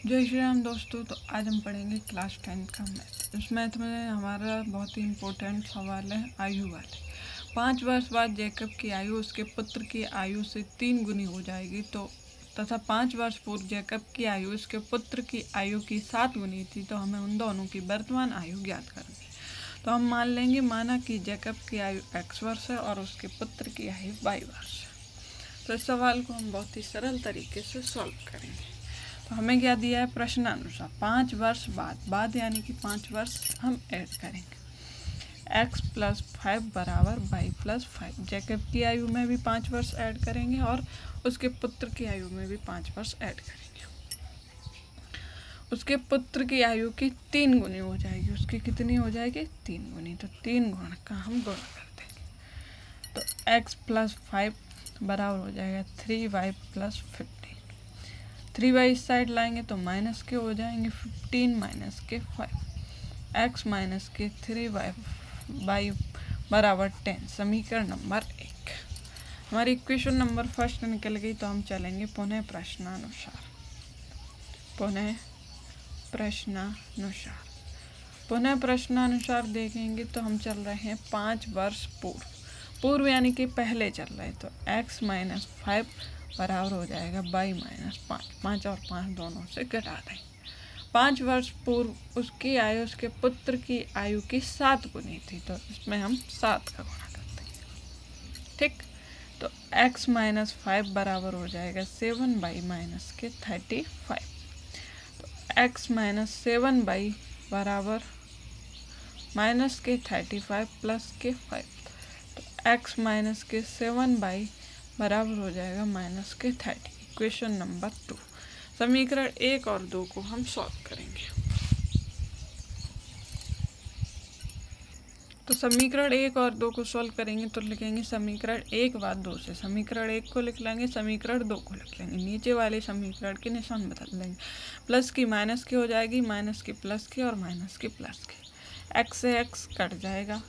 जय श्री राम दोस्तों। तो आज हम पढ़ेंगे क्लास 10 का मैथ। इस मैथ में हमारा बहुत ही इम्पोर्टेंट सवाल है आयु वाले। 5 वर्ष बाद जैकब की आयु उसके पुत्र की आयु से 3 गुनी हो जाएगी तो तथा 5 वर्ष पूर्व जैकब की आयु उसके पुत्र की आयु की 7 गुनी थी, तो हमें उन दोनों की वर्तमान आयु ज्ञात करनी है। तो हम मान लेंगे माना कि जैकब की आयु x वर्ष है और उसके पुत्र की आयु y वर्ष है। तो इस सवाल को हम बहुत ही सरल तरीके से सॉल्व करेंगे। तो हमें क्या दिया है प्रश्नानुसार 5 वर्ष बाद यानी कि 5 वर्ष हम ऐड करेंगे। x + 5 बराबर y + 5। जैकब की आयु में भी 5 वर्ष ऐड करेंगे और उसके पुत्र की आयु में भी 5 वर्ष ऐड करेंगे। उसके पुत्र की आयु की 3 गुनी हो जाएगी। उसकी कितनी हो जाएगी? 3 गुनी। तो 3 गुण का हम गुणा कर देंगे। तो x + 5 बराबर हो जाएगा 3y + 15। 3y इस साइड लाएंगे तो माइनस के हो जाएंगे 15 - के 5। x - के 3y बराबर 10। समीकरण नंबर 1 हमारी इक्वेशन नंबर फर्स्ट निकल गई। तो हम चलेंगे पुनः प्रश्नानुसार देखेंगे तो हम चल रहे हैं 5 वर्ष पूर्व यानी कि पहले चल रहे। तो x - 5 बराबर हो जाएगा y - 5। 5 और 5 दोनों से घटा दें। 5 वर्ष पूर्व उसकी आयु उसके पुत्र की आयु की 7 गुनी थी, तो इसमें हम 7 का गुणा करते हैं। ठीक, तो x - 5 बराबर हो जाएगा 7y - के 35। तो x - 7y बराबर माइनस के 35 प्लस के 5। तो x - के 7y बराबर हो जाएगा माइनस के 30। इक्वेशन नंबर 2 समीकरण 1 और 2 को हम सॉल्व करेंगे। तो समीकरण 1 और 2 को सॉल्व करेंगे तो लिखेंगे समीकरण 1 बाद 2 से। समीकरण 1 को लिख लेंगे, समीकरण 2 को लिख लेंगे। नीचे वाले समीकरण के निशान बदल देंगे। प्लस की माइनस की हो जाएगी, माइनस की प्लस की और माइनस की प्लस की। x से x कट जाएगा,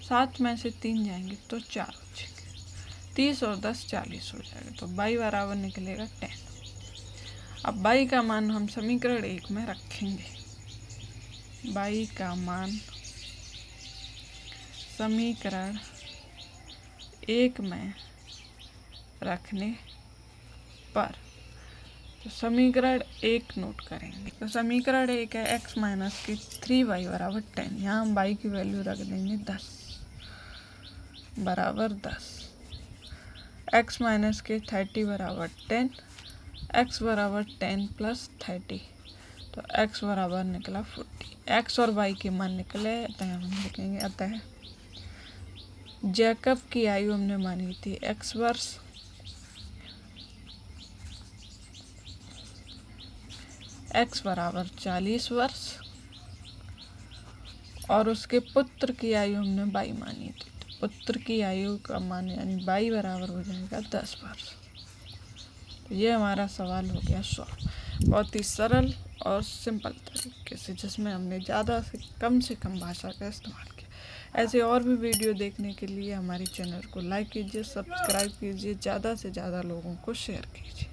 7 में से 3 जाएंगे तो 4 हो जाएंगे। 30 और 10 40 हो जाएगा। तो y बराबर निकलेगा 10। अब y का मान हम समीकरण 1 में रखेंगे। y का मान समीकरण 1 में रखने पर तो समीकरण 1 नोट करेंगे। तो समीकरण 1 है x - के 3y बराबर 10। यहाँ हम y की वैल्यू रख देंगे 10 बराबर 10। x - के 30 बराबर 10। x बराबर 10 + 30 तो x बराबर निकला 40। x और y के मान निकले, अतः हम लिखेंगे अतः जैकब की आयु हमने मानी थी x वर्ष, x बराबर 40 वर्ष और उसके पुत्र की आयु हमने y मानी थी। तो पुत्र की आयु का मान यानी y बराबर हो जाएगा 10 वर्ष। तो ये हमारा सवाल हो गया सॉल्व। बहुत ही सरल और सिंपल तरीके से, जिसमें हमने ज़्यादा से कम भाषा का इस्तेमाल किया। ऐसे और भी वीडियो देखने के लिए हमारे चैनल को लाइक कीजिए, सब्सक्राइब कीजिए, ज़्यादा से ज़्यादा लोगों को शेयर कीजिए।